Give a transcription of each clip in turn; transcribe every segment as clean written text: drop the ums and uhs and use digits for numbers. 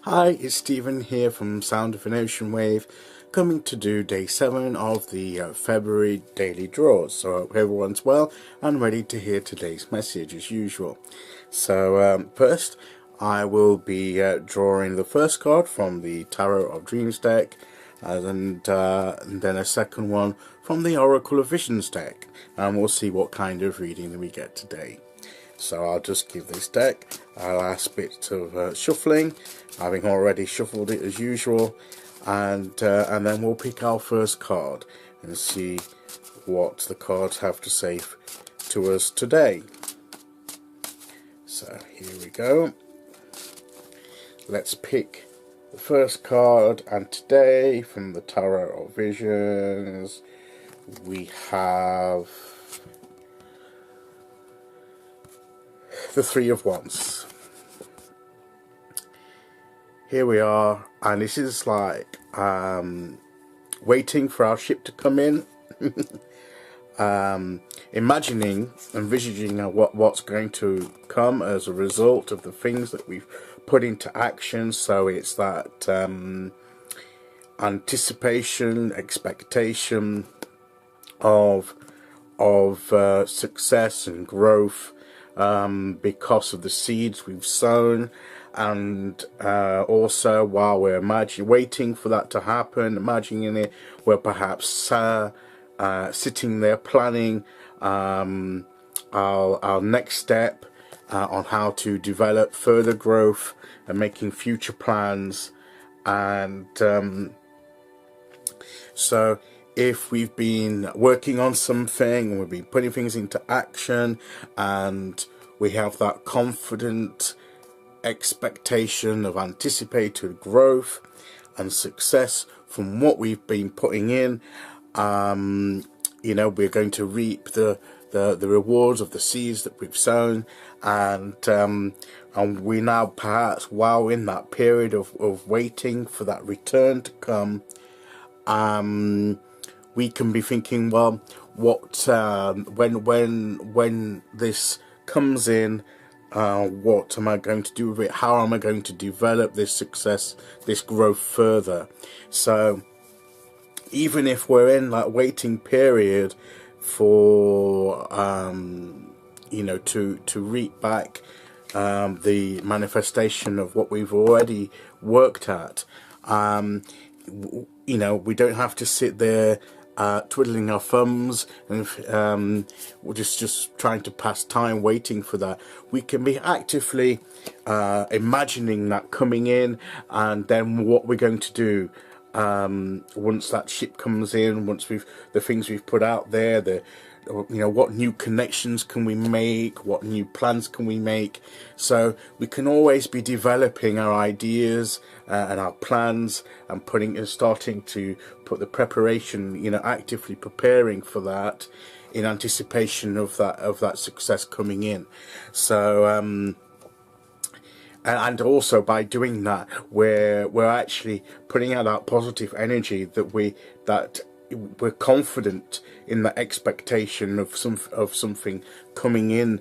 Hi, it's Stephen here from Sound of an Ocean Wave, coming to do day 7 of the February daily draws. So I hope everyone's well and ready to hear today's message as usual. So first I will be drawing the first card from the Tarot of Dreams deck, and then a second one from the Oracle of Visions deck, and we'll see what kind of reading we get today. So I'll just give this deck a last bit of shuffling, having already shuffled it as usual, and then we'll pick our first card and see what the cards have to say to us today. So here we go. Let's pick the first card, and today from the Tarot of Visions we have the Three of Wands. Here we are, and this is like waiting for our ship to come in. Imagining, envisaging what's going to come as a result of the things that we've put into action. So it's that anticipation, expectation of success and growth, because of the seeds we've sown, and also while we're waiting for that to happen, imagining it, we're perhaps sitting there planning our next step on how to develop further growth and making future plans. And so if we've been working on something and we've been putting things into action, and we have that confident expectation of anticipated growth and success from what we've been putting in, you know, we're going to reap the rewards of the seeds that we've sown, and we now, perhaps while in that period of waiting for that return to come, we can be thinking, well, what when this comes in, what am I going to do with it? How am I going to develop this success, this growth further? So even if we're in that waiting period for you know, to reap back the manifestation of what we've already worked at, you know, we don't have to sit there twiddling our thumbs and we're just trying to pass time waiting for that. We can be actively imagining that coming in, and then what we're going to do once that ship comes in, once the things we've put out there, you know, what new connections can we make, what new plans can we make. So we can always be developing our ideas and our plans, and starting to put the preparation, you know, actively preparing for that in anticipation of that success coming in. So and also by doing that, we're actually putting out that positive energy that we're confident in the expectation of something coming in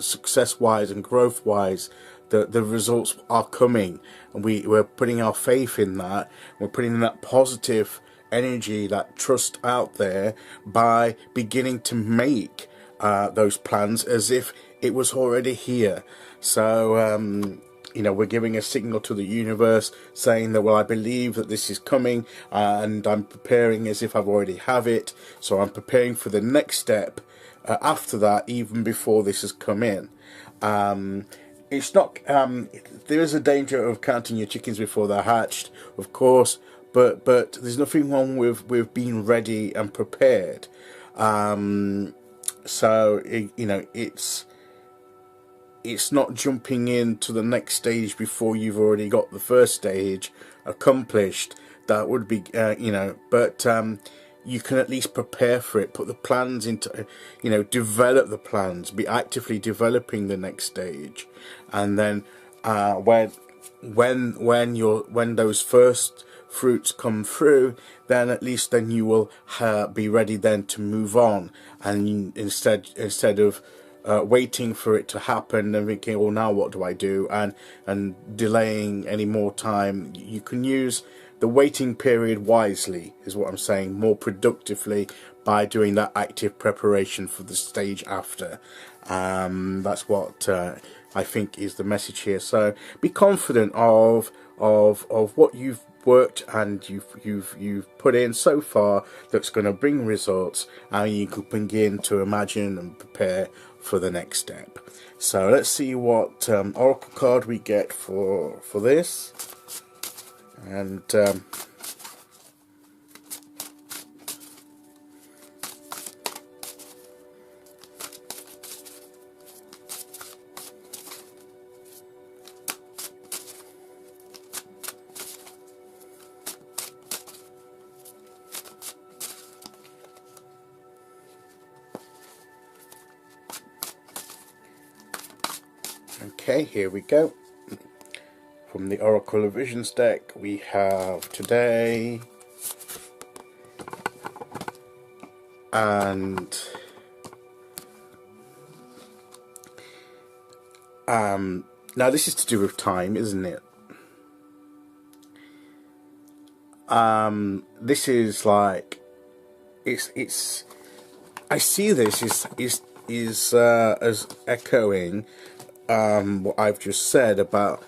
success wise and growth wise. The results are coming, and we're putting our faith in that. We're putting that positive energy, that trust out there, by beginning to make those plans as if it was already here. So you know, we're giving a signal to the universe saying that, well, I believe that this is coming, and I'm preparing as if I've already have it. So I'm preparing for the next step after that, even before this has come in. It's not, there is a danger of counting your chickens before they're hatched, of course, but there's nothing wrong with being ready and prepared. So you know, it's not jumping into the next stage before you've already got the first stage accomplished. That would be, you know, but you can at least prepare for it, put the plans into, you know, develop the plans, be actively developing the next stage, and then when those first fruits come through, then at least then you will be ready then to move on, and instead of waiting for it to happen and thinking, oh, now what do I do, and delaying any more time. You can use the waiting period wisely, is what I'm saying, more productively, by doing that active preparation for the stage after. That's what I think is the message here. So be confident of what you've worked and you've put in so far that's going to bring results, and you can begin to imagine and prepare for the next step. So let's see what oracle card we get for this. And okay, here we go. From the Oracle of Visions deck, we have today, and now this is to do with time, isn't it? This is like, it's I see this is as echoing what I've just said about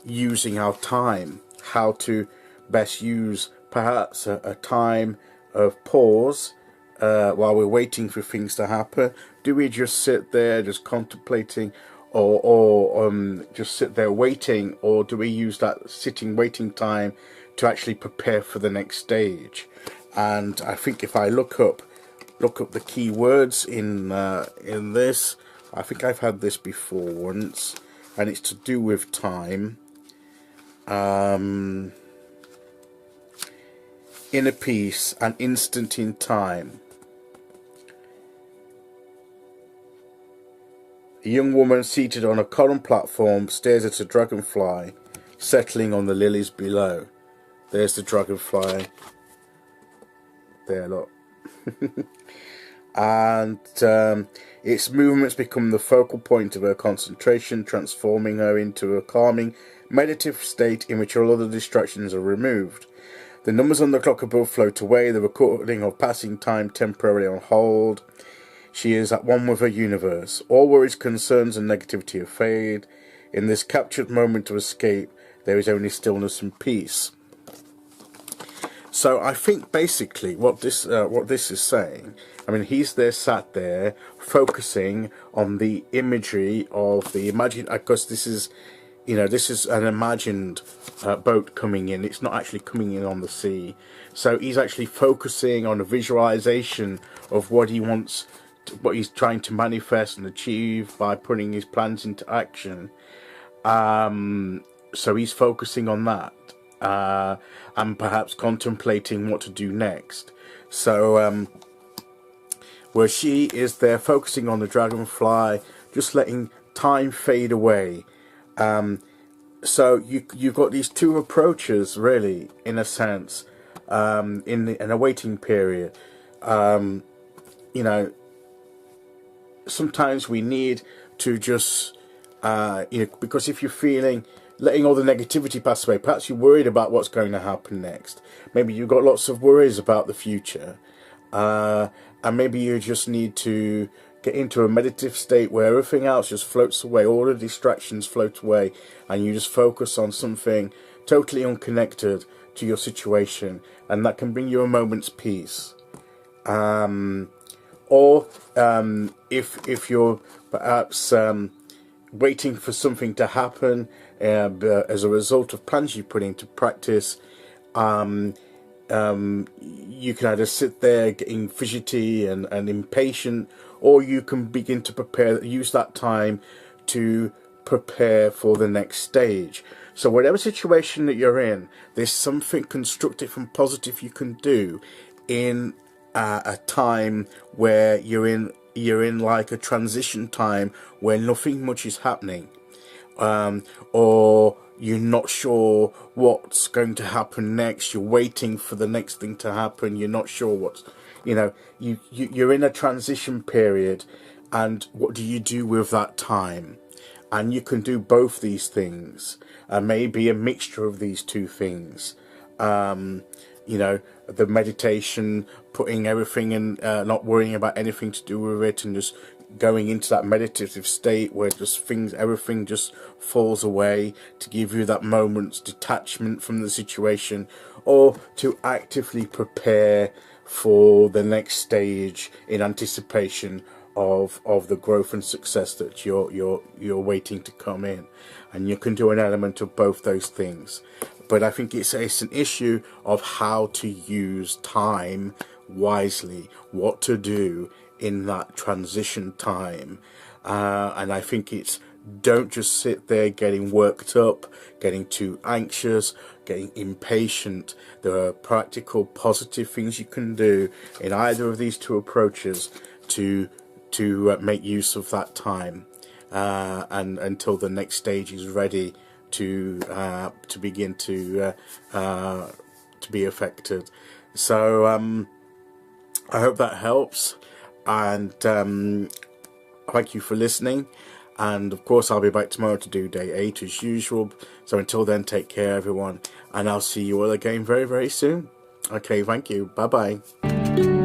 using our time, how to best use perhaps a time of pause while we're waiting for things to happen. Do we just sit there just contemplating, or just sit there waiting, or do we use that sitting waiting time to actually prepare for the next stage? And I think if I look up the key words in this, I think I've had this before once, and it's to do with time. Inner peace, an instant in time. A young woman seated on a column platform stares at a dragonfly settling on the lilies below. There's the dragonfly. There, look. And its movements become the focal point of her concentration, transforming her into a calming, meditative state in which all other distractions are removed. The numbers on the clock above float away, the recording of passing time temporarily on hold. She is at one with her universe. All worries, concerns, and negativity have faded. In this captured moment of escape, there is only stillness and peace. So I think basically what this is saying, I mean, he's there, sat there, focusing on the imagery of the imagined, because this is, you know, this is an imagined boat coming in. It's not actually coming in on the sea. So he's actually focusing on a visualization of what he wants, what he's trying to manifest and achieve by putting his plans into action. So he's focusing on that, and perhaps contemplating what to do next. So where she is there focusing on the dragonfly, just letting time fade away. So you've got these two approaches, really, in a sense, in a waiting period. You know, sometimes we need to just, you know, because if you're feeling, letting all the negativity pass away, perhaps you're worried about what's going to happen next. Maybe you've got lots of worries about the future. And maybe you just need to get into a meditative state where everything else just floats away, all the distractions float away, and you just focus on something totally unconnected to your situation, and that can bring you a moment's peace. Or if you're perhaps waiting for something to happen as a result of plans you put into practice, you can either sit there getting fidgety and impatient, or you can begin to prepare, use that time to prepare for the next stage. So whatever situation that you're in, there's something constructive and positive you can do in a time where you're in like a transition time where nothing much is happening, or you're not sure what's going to happen next. You're waiting for the next thing to happen. You're not sure what's, you know, you're in a transition period, and what do you do with that time? And you can do both these things, maybe a mixture of these two things. You know, the meditation, putting everything in, not worrying about anything to do with it, and just going into that meditative state where just everything just falls away, to give you that moment's detachment from the situation, or to actively prepare for the next stage in anticipation of the growth and success that you're waiting to come in. And you can do an element of both those things. But I think it's an issue of how to use time wisely, what to do in that transition time. And I think it's, don't just sit there getting worked up, getting too anxious, getting impatient. There are practical, positive things you can do in either of these two approaches to make use of that time, and until the next stage is ready to begin to be affected. So I hope that helps, and thank you for listening. And of course, I'll be back tomorrow to do day 8 as usual. So until then, take care, everyone, and I'll see you all again very, very soon. Okay, thank you. Bye bye.